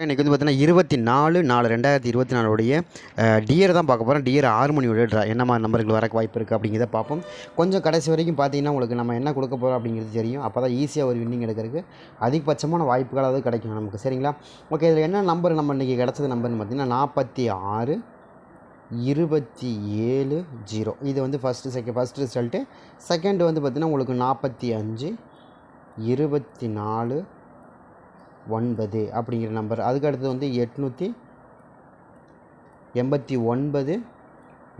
இன்றைக்கி வந்து பார்த்தீங்கன்னா 24/4/2024 டியர் தான் பார்க்க போகிறோம். டியர் 6 மணியோட ட்ரா என்ன மாதிரி நம்பர்கள் வரக்கு வாய்ப்பு இருக்குது அப்படிங்கிறத பார்ப்போம். கொஞ்சம் கடைசி வரைக்கும் பார்த்தீங்கன்னா உங்களுக்கு நம்ம என்ன கொடுக்க போகிறோம் அப்படிங்கிறது தெரியும். அப்போ தான் ஈஸியாக ஒரு வின்னிங் எடுக்கிறதுக்கு அதிகபட்சமான வாய்ப்புகளாவது கிடைக்கும் நமக்கு. சரிங்களா? ஓகே, இதில் என்ன நம்பர் நம்ம இன்றைக்கி கிடச்சது நம்பர்னு பார்த்தீங்கன்னா 46 27 0. இது வந்து ஃபஸ்ட்டு ரிசல்ட்டு. செகண்ட் வந்து பார்த்திங்கன்னா உங்களுக்கு 45 24 9 அப்படிங்கிற நம்பர். அதுக்கு அடுத்தது வந்து 889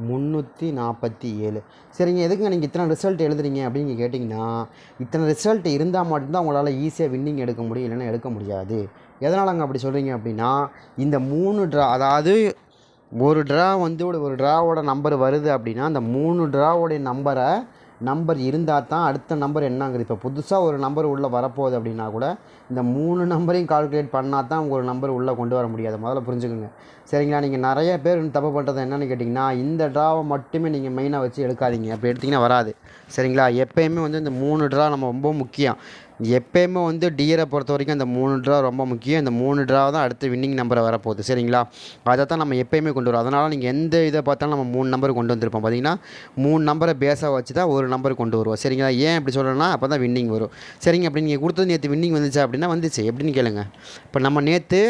347. சரிங்க, எதுக்குங்க நீங்கள் இத்தனை ரிசல்ட் எழுதுறீங்க அப்படின்னு கேட்டிங்கன்னா, இத்தனை ரிசல்ட் இருந்தால் மட்டும்தான் உங்களால் ஈஸியாக வின்னிங் எடுக்க முடியும், இல்லைன்னா எடுக்க முடியாது. எதனாலங்க அப்படி சொல்கிறீங்க அப்படின்னா, இந்த 3 ட்ரா, அதாவது ஒரு ட்ரா வந்து ஒரு ட்ராவோட நம்பர் வருது அப்படின்னா, அந்த 3 ட்ராவோடைய நம்பர் இருந்தால் தான் அடுத்த நம்பர் என்னங்கிறது. இப்போ புதுசாக ஒரு நம்பர் உள்ளே வரப்போகுது அப்படின்னா கூட இந்த 3 நம்பரையும் கால்குலேட் பண்ணால் தான் ஒரு நம்பர் உள்ளே கொண்டு வர முடியாது. முதல்ல புரிஞ்சுக்கோங்க. சரிங்களா? நீங்கள் நிறைய பேர் தப்பு பண்ணுறது என்னென்னு கேட்டிங்கன்னா, இந்த ட்ராவை மட்டுமே நீங்கள் மெயினாக வச்சு எடுக்காதீங்க. அப்படி எடுத்திங்கன்னா வராது. சரிங்களா? எப்போயுமே வந்து இந்த 3 ட்ரா நம்ம ரொம்ப முக்கியம். எப்போயுமே வந்து டியரை பொறுத்த வரைக்கும் அந்த 3 ட்ரா ரொம்ப முக்கியம். இந்த 3 ட்ரா தான் அடுத்து வின்னிங் நம்பரை வரப்போகுது. சரிங்களா? அதை தான் நம்ம எப்போயுமே கொண்டு வரோம். அதனால் நீங்கள் எந்த இதை பார்த்தாலும் நம்ம 3 நம்பர் கொண்டு வந்திருப்போம். பார்த்திங்கன்னா 3 நம்பரை பேஸாக வச்சு தான் ஒரு நம்பர் கொண்டு வருவோம். சரிங்களா? ஏன் இப்படி சொல்கிறேன்னா, அப்போ தான் வின்னிங் வரும். சரிங்க, அப்படி நீங்கள் கொடுத்தது நேற்று வின்னிங் வந்துச்சா அப்படின்னா வந்துச்சு. எப்படின்னு கேளுங்க. இப்போ நம்ம நேற்று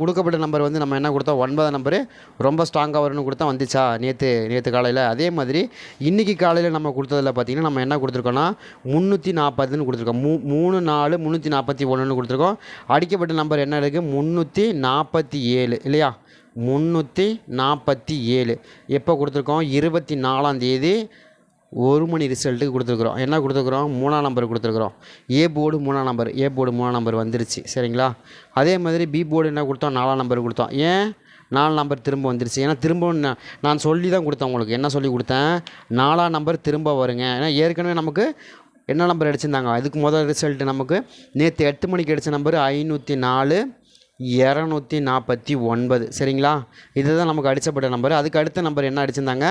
கொடுக்கப்பட்ட நம்பர் வந்து நம்ம என்ன கொடுத்தோம், 9 நம்பரு ரொம்ப ஸ்ட்ராங்காக வரும்னு கொடுத்தா வந்துச்சா நேற்று காலையில். அதே மாதிரி இன்றைக்கி காலையில் நம்ம கொடுத்ததில் பார்த்திங்கன்னா நம்ம என்ன கொடுத்துருக்கோன்னா 340ன்னு கொடுத்துருக்கோம். 3 4 341ன்னு கொடுத்துருக்கோம். அடிக்கப்பட்ட நம்பர் என்ன இருக்குது, 347 இல்லையா? 347 எப்போ கொடுத்துருக்கோம், 24ஆம் தேதி 1 மணி ரிசல்ட்டுக்கு கொடுத்துருக்குறோம். என்ன கொடுத்துருக்குறோம், 3ஆம் நம்பர் கொடுத்துருக்குறோம். ஏ போர்டு 3ஆம் நம்பர் வந்துருச்சு. சரிங்களா? அதே மாதிரி பி போர்டு என்ன கொடுத்தோம், 4ஆம் நம்பர் கொடுத்தோம். ஏன் 4 நம்பர் திரும்ப வந்துருச்சு? ஏன்னா திரும்பவும் நான் சொல்லி தான் கொடுத்தேன் உங்களுக்கு. என்ன சொல்லி கொடுத்தேன், 4ஆம் நம்பர் திரும்ப வருங்க. ஏன்னா ஏற்கனவே நமக்கு என்ன நம்பர் அடிச்சிருந்தாங்க, அதுக்கு முதல் ரிசல்ட்டு நமக்கு நேற்று 8 மணிக்கு அடித்த நம்பர் 504 249. சரிங்களா? இதுதான் நமக்கு அடித்தப்பட்ட நம்பர். அதுக்கு அடுத்த நம்பர் என்ன அடிச்சிருந்தாங்க,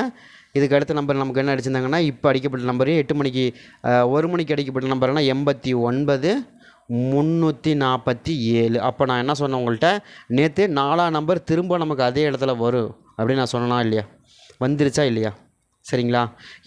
இதுக்கு அடுத்த நம்பர் நமக்கு என்ன அடிச்சிருந்தாங்கன்னா, இப்போ அடிக்கப்பட்ட நம்பர் 8 மணிக்கு 1 மணிக்கு அடிக்கப்பட்ட நம்பர்னா 89 347. அப்போ நான் என்ன சொன்னேன் உங்கள்கிட்ட, நேற்று 4ஆம் நம்பர் திரும்ப நமக்கு அதே இடத்துல வரும் அப்படின்னு நான் சொன்னேனா இல்லையா? வந்துருச்சா இல்லையா? சரிங்களா?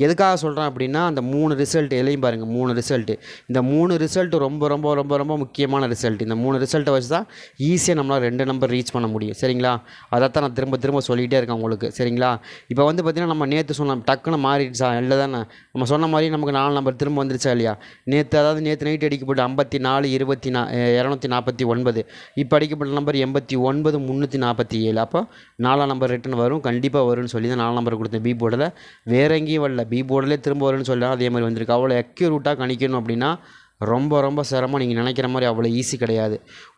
எதுக்காக சொல்கிறேன் அப்படின்னா, அந்த 3 ரிசல்ட் எதையும் பாருங்கள். 3 ரிசல்ட்டு, இந்த 3 ரிசல்ட்டு ரொம்ப ரொம்ப ரொம்ப ரொம்ப முக்கியமான ரிசல்ட். இந்த 3 ரிசல்ட்டை வச்சு தான் ஈஸியாக நம்மளால் 2 நம்பர் ரீச் பண்ண முடியும். சரிங்களா? அதைத்தான் நான் திரும்ப சொல்லிகிட்டே இருக்கேன் உங்களுக்கு. சரிங்களா? இப்போ வந்து பார்த்திங்கன்னா நம்ம நேற்று சொன்ன டக்குன்னு மாறிடுச்சா இல்லை தானே? நம்ம சொன்ன மாதிரி நமக்கு 4 நம்பர் திரும்ப வந்துருச்சா இல்லையா? நேற்று நைட் அடிக்கப்பட்ட 54 249. இப்போ அடிக்கப்பட்ட நம்பர் 89 347. அப்போ 4ஆம் நம்பர் ரிட்டன் வரும், கண்டிப்பாக வரும்னு சொல்லி தான் 4 நம்பர் கொடுத்தேன். பி போர்டில் வேற எங்கேயும் வரல, பி போர்டிலே திரும்ப வரும்னு சொல்லலாம். அதே மாதிரி வந்திருக்கு. அவ்வளோ அக்யூரேட்டாக கணிக்கணும் அப்படின்னா ரொம்ப ரொம்ப சிரமம். நீங்கள் நினைக்கிற மாதிரி அவ்வளோ ஈஸி கிடையாது.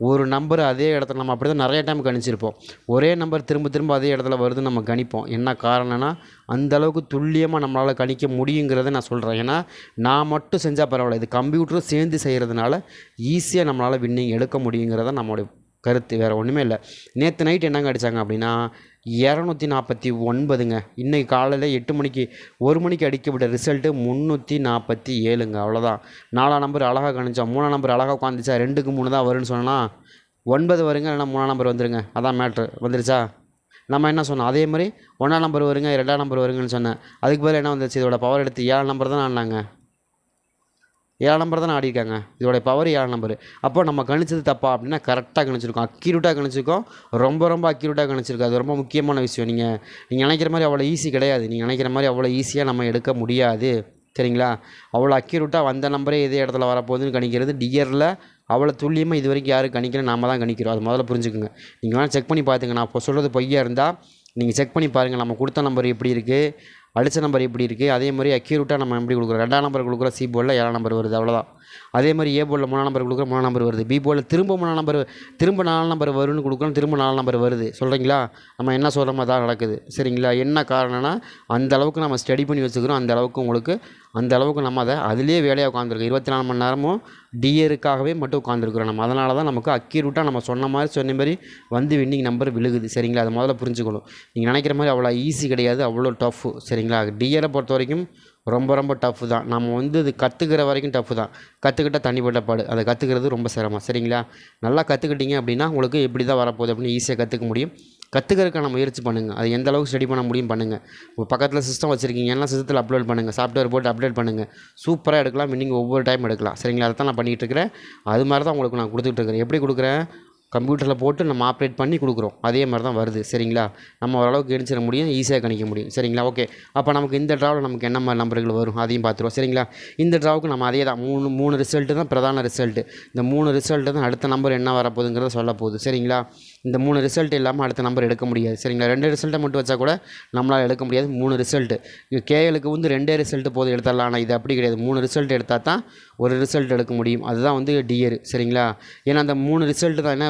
ஒரு நம்பர் அதே இடத்துல நம்ம அப்படி தான் நிறைய டைம் கணிச்சிருப்போம். ஒரே நம்பர் திரும்ப அதே இடத்துல வருதுன்னு நம்ம கணிப்போம். என்ன காரணம்னா, அந்தளவுக்கு துல்லியமாக நம்மளால் கணிக்க முடியுங்கிறத நான் சொல்கிறேன். ஏன்னா நான் மட்டும் செஞ்சால் பரவாயில்ல, இது கம்ப்யூட்டரும் சேர்ந்து செய்கிறதுனால ஈஸியாக நம்மளால் வின்னிங் எடுக்க முடியுங்கிறத நம்மளுடைய கருத்து. வேறு ஒன்றுமே இல்லை. நேற்று நைட் என்னங்க அடித்தாங்க அப்படின்னா 249ங்க. இன்றைக்கி காலையில் 8 மணிக்கு 1 மணிக்கு அடிக்கப்பட்ட ரிசல்ட்டு 347ங்க. அவ்வளோதான். 4ஆம் நம்பர் அழகாக கணிச்சோம், 3ஆம் நம்பர் அழகாக உட்காந்துச்சா, 2க்கு 3 தான் வரும்னு சொன்னால் 9 வருங்க, இல்லைனா 3ஆம் நம்பர் வந்துருங்க. அதான் மேட்ரு. வந்துருச்சா? நம்ம என்ன சொன்னோம், அதே மாதிரி 1ஆம் நம்பர் வருங்க 2ஆம் நம்பர் வருங்கன்னு சொன்னேன். அதுக்கு பதில் என்ன வந்துச்சு, இதோட பவர் எடுத்து 7 நம்பர் தான் ஆடினாங்க. 7 நம்பர் தான் ஆடிருக்காங்க. இதோட பவர் 7 நம்பர். அப்போ நம்ம கணிச்சது தப்பா அப்படின்னா கரெக்டாக கணிச்சிருக்கோம், அக்யூரேட்டாக கணிச்சிருக்கோம், ரொம்ப ரொம்ப அக்யூரேட்டாக கணிச்சிருக்கோம். அது ரொம்ப முக்கியமான விஷயம். நீங்கள் நினைக்கிற மாதிரி அவ்வளோ ஈஸி கிடையாது. நீங்கள் நினைக்கிற மாதிரி அவ்வளோ ஈஸியாக நம்ம எடுக்க முடியாது. சரிங்களா? அவ்வளோ அக்யூரேட்டாக வந்த நம்பரே இதே இடத்துல வரப்போகுதுன்னு கணிக்கிறது டியரில் அவ்வளோ துல்லியமாக இது வரைக்கும் யாரும் கணிக்கல, நாம தான் கணிக்கிறோம். அது முதல்ல புரிஞ்சுக்குங்க. நீங்கள் வேணால் செக் பண்ணி பார்த்துங்க. நான் இப்போ சொல்கிறது பொய்யா இருந்தால் நீங்கள் செக் பண்ணி பாருங்கள். நம்ம கொடுத்த நம்பர் எப்படி இருக்குது, அடித்த நம்பர் எப்படி இருக்குது, அதே மாதிரி அக்யூரேட்டாக நம்ம எப்படி கொடுக்குறோம். 2ஆம் நம்பர் கொடுக்குறோம், சி போர்டில் 7ஆம் நம்பர் வருது, அவ்வளோதான். அதே மாதிரி ஏ போர்டில் 3ஆம் நம்பர் கொடுக்குறோம், 3ஆம் நம்பர் வருது. பி போர்டில் திரும்ப 4 நம்பர் வரும்னு கொடுக்குறோம், திரும்ப 4 நம்பர் வருது. சொல்கிறீங்களா? நம்ம என்ன சொல்கிறோமோ தான் நடக்குது. சரிங்களா? என்ன காரணம்னா, அந்த அளவுக்கு நம்ம ஸ்டடி பண்ணி வச்சுக்கிறோம். அந்த அளவுக்கு நம்ம அதிலே வேலையாக உட்காந்துருக்கோம். 24 மணி நேரமும் டியருக்காகவே மட்டும் உட்காந்துருக்குறோம் நம்ம. அதனால தான் நமக்கு அக்யூரேட்டாக நம்ம சொன்ன மாதிரி வந்து வின்னிங் நம்பர் விழுகுது. சரிங்களா? அதை முதல்ல புரிஞ்சுக்கணும். நீங்கள் நினைக்கிற மாதிரி அவ்வளோ ஈஸி கிடையாது, அவ்வளோ டஃப்பு. சரிங்களா? சரிங்களா. டிஆரை பொறுத்த வரைக்கும் ரொம்ப ரொம்ப டஃப்பு தான். நம்ம வந்து இது கற்றுக்கிற வரைக்கும் டஃப்பு தான். கற்றுக்கிட்டால் தனிப்பட்ட பாடு. அதை கற்றுக்கிறது ரொம்ப சிரமம் சரிங்களா. நல்லா கற்றுக்கிட்டீங்க அப்படின்னா உங்களுக்கு எப்படி தான் வரப்போகுது அப்படின்னு ஈஸியாக கற்றுக்க முடியும். கற்றுக்கிறதுக்கான முயற்சி பண்ணுங்கள். அது எந்த அளவுக்கு ஸ்டடி பண்ண முடியும் பண்ணுங்கள். உங்கள் பக்கத்தில் சிஸ்டம் வச்சுருக்கீங்க, எல்லாம் சிஸ்டத்தில் அப்லோட் பண்ணுங்கள், சாஃப்ட்வேர் போட்டு அப்டேட் பண்ணுங்கள். சூப்பராக எடுக்கலாம், நீங்கள் ஒவ்வொரு டைம் எடுக்கலாம் சரிங்களா. அதை தான் நான் பண்ணிகிட்டு இருக்கிறேன். அது மாதிரி தான் உங்களுக்கு நான் கொடுத்துட்டு இருக்கிறேன். எப்படி கொடுக்குறேன், கம்ப்யூட்டரில் போட்டு நம்ம ஆப்ரேட் பண்ணி கொடுக்குறோம். அதே மாதிரி தான் வருது சரிங்களா. நம்ம ஓரளவுக்கு கணிச்சிட முடியும், ஈஸியாக கணிக்க முடியும் சரிங்களா. ஓகே, அப்போ நமக்கு இந்த ட்ராவில் நமக்கு என்ன மாதிரி நம்பர்கள் வரும் அதையும் பார்த்துருவோம் சரிங்களா. இந்த ட்ராவுக்கு நம்ம அதே தான் மூணு ரிசல்ட்டு தான் பிரதான ரிசல்ட்டு. இந்த 3 ரிசல்ட்டு தான் அடுத்த நம்பர் என்ன வரப்போகுதுங்கிறத சொல்ல போகுது சரிங்களா. இந்த 3 ரிசல்ட் இல்லாமல் அடுத்த நம்பர் எடுக்க முடியாது சரிங்களா. 2 ரிசல்ட்டை மட்டும் வச்சா கூட நம்மளால் எடுக்க முடியாது. 3 ரிசல்ட்டு. கேஎலுக்கு வந்து 2 ரிசல்ட்டு போது எடுத்துடலாம். ஆனால் இது அப்படி கிடையாது. 3 ரிசல்ட் எடுத்தால் தான் ஒரு ரிசல்ட் எடுக்க முடியும். அதுதான் வந்து டிஆர் சரிங்களா. ஏன்னா அந்த 3 ரிசல்ட்டு தான்.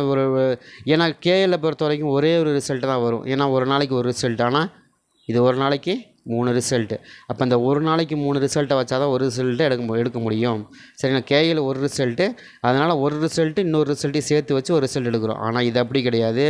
ஏன்னா கேஎல்லை பொறுத்த வரைக்கும் ஒரே ஒரு ரிசல்ட்டு தான் வரும். ஏன்னா ஒரு நாளைக்கு ஒரு ரிசல்ட். ஆனால் இது ஒரு நாளைக்கு 3 ரிசல்ட்டு. அப்போ இந்த ஒரு நாளைக்கு 3 ரிசல்ட்டை வச்சா தான் ஒரு ரிசல்ட்டை எடுக்க முடியும் சரிங்களா. கேஎல் ஒரு ரிசல்ட்டு, அதனால் ஒரு ரிசல்ட்டு இன்னொரு ரிசல்ட்டையும் சேர்த்து வச்சு ஒரு ரிசல்ட் எடுக்கிறோம். ஆனால் இது அப்படி கிடையாது.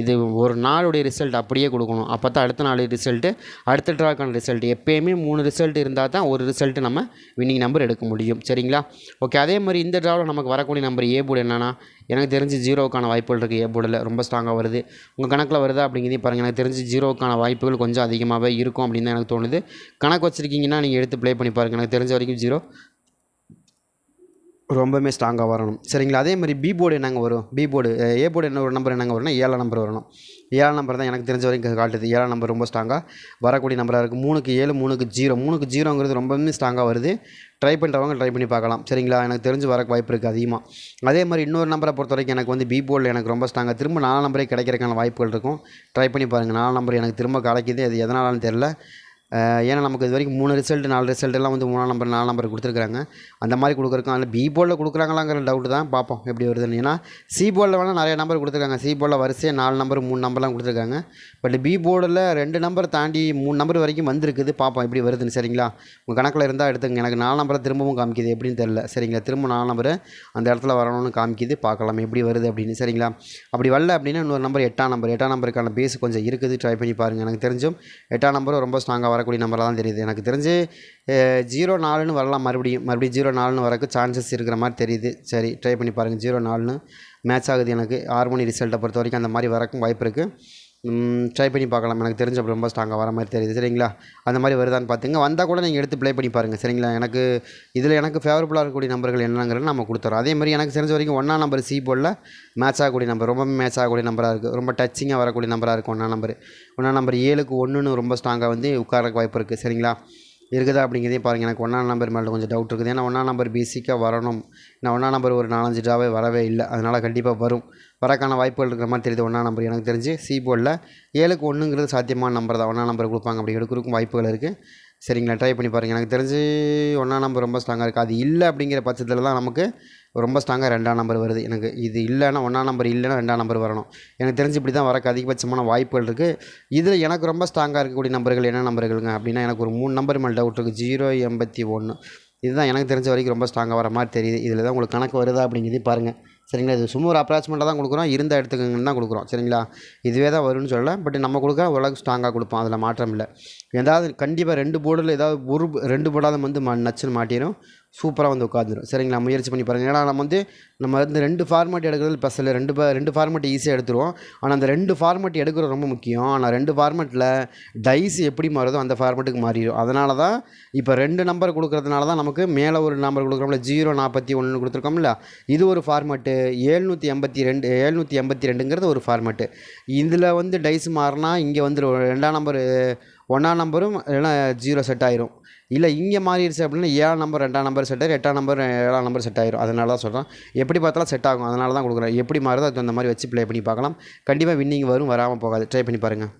இது ஒரு நாளுடைய ரிசல்ட் அப்படியே கொடுக்கணும். அப்போ தான் அடுத்த நாள் ரிசல்ட்டு, அடுத்த ட்ராக்கான ரிசல்ட். எப்போயுமே 3 ரிசல்ட் இருந்தால் தான் ஒரு ரிசல்ட்டு நம்ம வின்னிங் நம்பர் எடுக்க முடியும் சரிங்களா. ஓகே, அதே மாதிரி இந்த ட்ராவில் நமக்கு வரக்கூடிய நம்பர் ஏ போர்டு என்னென்னா, எனக்கு தெரிஞ்சு 0க்கான வாய்ப்புகள் இருக்குது. ஏ போர்டில் ரொம்ப ஸ்ட்ராங்காக வருது. உங்கள் கணக்கில் வருதா அப்படிங்கிறதையும் பாருங்கள். எனக்கு தெரிஞ்சு 0க்கான வாய்ப்புகள் கொஞ்சம் அதிகமாகவே இருக்கும் அப்படின்னு தான் எனக்கு தோணுது. கணக்கு வச்சுருக்கீங்கன்னா நீங்கள் எடுத்து ப்ளே பண்ணி பாருங்கள். எனக்கு தெரிஞ்ச வரைக்கும் 0 ரொம்பவுமே ஸ்ட்ராங்காக வரணும் சரிங்களா. அதே மாதிரி பி போர்டு என்னங்க வரும், பி போர்டு ஏ போர்டு என்ன ஒரு நம்பர் என்னங்க வரும்னா 7 நம்பர் வரணும். 7 நம்பர் தான் எனக்கு தெரிஞ்ச வரைக்கும் காட்டுது. 7 நம்பர் ரொம்ப ஸ்ட்ராங்காக வரக்கூடிய நம்பராக இருக்குது. 3க்கு 7, 3க்கு 0. 3க்கு 0ங்கிறது ரொம்பவுமே ஸ்ட்ராங்காக வருது. ட்ரை பண்ணுறவங்க ட்ரை பண்ணி பார்க்கலாம் சரிங்களா. எனக்கு தெரிஞ்சு வரக்கு வாய்ப்பு இருக்குது அதிகமாக. அதே மாதிரி இன்னொரு நம்பரை பொறுத்த வரைக்கும் எனக்கு வந்து பி போர்டில் எனக்கு ரொம்ப ஸ்ட்ராங்காக திரும்ப 4 நம்பரே கிடைக்கிறதுக்கான வாய்ப்புகள் இருக்கும். ட்ரை பண்ணி பாருங்கள். 4 நம்பர் எனக்கு திரும்ப கிடைக்கிது. அது எதனாலன்னு தெரில. ஏன்னா நமக்கு இது வரைக்கும் 3 ரிசல்ட் 4 ரிசல்ட் எல்லாம் வந்து 3ஆம் நம்பர் 4 நம்பர் கொடுத்துருக்காங்க. அந்த மாதிரி கொடுக்குறக்கும் அதில் பி போர்டில் கொடுக்குறாங்களாங்கிற டவுட்டு தான். பார்ப்போம் எப்படி வருதுன்னு. ஏன்னா சி போர்டில் வேணால் நிறைய நம்பர் கொடுத்துருக்காங்க. சி போர்டில் வரிசையாக 4 நம்பர் 3 நம்பர்லாம் கொடுத்துருக்காங்க. பட் பி போர்டில் 2 நம்பர் தாண்டி 3 நம்பர் வரைக்கும் வந்திருக்குது. பார்ப்போம் எப்படி வருதுன்னு சரிங்களா. உங்கள் கணக்கில் இருந்தால் எடுத்துங்க. எனக்கு 4 நம்பரை திரும்பவும் காமிக்குது, எப்படின்னு தெரில சரிங்களா. திரும்ப 4 நம்பர் அந்த இடத்துல வரணும்னு காமிக்குது. பார்க்கலாம் எப்படி வருது அப்படின்னு சரிங்களா. அப்படி வரல அப்படின்னா இன்னொரு நம்பர் 8ஆம் நம்பர். 8ஆம் நம்பருக்கான பேஸ் கொஞ்சம் இருக்குது. ட்ரை பண்ணி பாருங்கள். எனக்கு தெரிஞ்சும் 8ஆம் நம்பரும் ரொம்ப ஸ்ட்ராங்காக வரக்கூடிய நம்பராக தான் தெரியுது. எனக்கு தெரிஞ்சு 0-4ன்னு வரலாம். மறுபடியும் 0-4ன்னு வரக்கு சான்சஸ் இருக்கிற மாதிரி தெரியுது. சரி, ட்ரை பண்ணி பாருங்கள். 0-4ன்னு மேட்ச் ஆகுது. எனக்கு ஹார்மோனி ரிசல்ட்டை பொறுத்த வரைக்கும் அந்த மாதிரி வரக்கும் வாய்ப்பு இருக்குது. ட்ரை பண்ணி பார்க்கலாம். எனக்கு தெரிஞ்ச அப்படி ரொம்ப ஸ்ட்ராங்காக வர மாதிரி தெரியுது சரிங்களா. அந்த மாதிரி வருதான்னு பார்த்துங்க. வந்தால் கூட நீங்கள் எடுத்து ப்ளே பண்ணி பாருங்கள் சரிங்களா. எனக்கு ஃபேவரபுளாக இருக்கக்கூடிய நம்பர்கள் என்னங்கிறது நம்ம கொடுத்துறோம். அதே மாதிரி எனக்கு தெரிஞ்ச வரைக்கும் 1ஆம் நம்பர் சி போர்டில் மேட்ச் ஆகக்கூடிய நம்பர், ரொம்ப மேட்ச் ஆகக்கூடிய நம்பராக இருக்குது. ரொம்ப டச்சிங்காக வரக்கூடிய நம்பராக இருக்குது 1ஆம் நம்பர். 1ஆம் நம்பர் 7க்கு 1ன்னு ரொம்ப ஸ்ட்ராங்காக வந்து உட்காரக்கு வாய்ப்பு இருக்குது சரிங்களா. இருக்குதா அப்படிங்கிறதையும் பாருங்கள். எனக்கு 1ஆம் நம்பர் மேலே கொஞ்சம் டவுட் இருக்குது. ஏன்னா 1ஆம் நம்பர் பேசிக்காக வரணும். நான் 1ஆம் நம்பர் ஒரு 4-5 ட்ராவே வரவே இல்லை. அதனால் கண்டிப்பாக வரக்கான வாய்ப்புகள் இருக்கிற மாதிரி தெரியுது 1ஆம் நம்பர். எனக்கு தெரிஞ்சு சி போர்டில் 7க்கு 1ங்கிறது சாத்தியமான நம்பர் தான். 1ஆம் நம்பர் கொடுப்பாங்க, அப்படி எடுக்கிறதுக்கும் வாய்ப்புகள் இருக்குது சரிங்களா. ட்ரை பண்ணி பாருங்கள். எனக்கு தெரிஞ்சு 1ஆம் நம்பர் ரொம்ப ஸ்ட்ராங்காக இருக்குது. அது இல்லை அப்படிங்கிற பட்சத்தில் தான் நமக்கு ரொம்ப ஸ்ட்ராங்காக 2ஆம் நம்பர் வருது. எனக்கு இது இல்லைன்னா 1ஆம் நம்பர் இல்லைன்னா 2ஆம் நம்பர் வரணும். எனக்கு தெரிஞ்சு இப்படி தான் வரக்கு அதிகபட்சமான வாய்ப்புகள் இருக்குது. இதில் எனக்கு ரொம்ப ஸ்ட்ராங்காக இருக்கக்கூடிய நம்பர்கள் என்ன நம்பர்களுங்க அப்படின்னா, எனக்கு ஒரு 3 நம்பர் மேலே டவுட் இருக்குது. 081 இதுதான் எனக்கு தெரிஞ்ச வரைக்கும் ரொம்ப ஸ்ட்ராங்காக வர மாதிரி தெரியுது. இதில் தான் உங்களுக்கு கணக்கு வருதா அப்படிங்கிறதையும் பாருங்கள் சரிங்களா. இது சும்மா ஒரு அப்ராக்சிமேட்டாக தான் கொடுக்குறோம். இருந்த இடத்துக்குன்னு தான் கொடுக்குறோம் சரிங்களா. இதுவே தான் வரும்னு சொல்லலை. பட் நம்ம கொடுக்க ஓரளவுக்கு ஸ்ட்ராங்காக கொடுப்போம். அதில் மாற்றம் இல்லை. ஏதாவது கண்டிப்பாக 2 போர்டில் ஏதாவது 2 போர்டாவது வந்து நச்சுன்னு மாட்டிடும். சூப்பராக வந்து உட்காந்துரும் சரிங்களா. முயற்சி பண்ணி பாருங்கள். ஏன்னா நம்ம வந்து 2 ஃபார்மேட் எடுக்கிறது ப்ளஸ் இல்லை. 2 ஃபார்மேட் ஈஸியாக எடுத்துருவோம். ஆனால் அந்த 2 ஃபார்மேட் எடுக்கிறது ரொம்ப முக்கியம். ஆனால் 2 ஃபார்மேட்டில் டைஸ் எப்படி மாறுதோ அந்த ஃபார்மேட்டுக்கு மாறிடும். அதனால தான் இப்போ 2 நம்பர் கொடுக்குறதுனால தான் நமக்கு மேலே ஒரு நம்பர் கொடுக்குறோம்ல 041 கொடுத்துருக்கோம்ல, இது ஒரு ஃபார்மேட்டு. 782ங்கிறது ஒரு ஃபார்மேட்டு. இதில் வந்து டைஸ் மாறினா இங்கே வந்து 2ஆம் நம்பர் 1ஆம் நம்பரும் இல்லைனா 0 செட் ஆயிரும். இல்லை இங்கே மாறிடுச்சு அப்படின்னா 7ஆம் நம்பர் 2ஆம் நம்பர் செட் ஆயிரும், 8ஆம் நம்பர் 7ஆம் நம்பர் செட் ஆயிரும். அதனால தான் சொல்கிறேன். எப்படி பார்த்தாலும் செட் ஆகும். அதனால தான் கொடுக்குறேன். எப்படி மாறுதோ அது அந்த மாதிரி வச்சு ப்ளே பண்ணி பார்க்கலாம். கண்டிப்பாக வின்னிங் வரும், வராமல் போகாது. ட்ரை பண்ணி பாருங்கள்.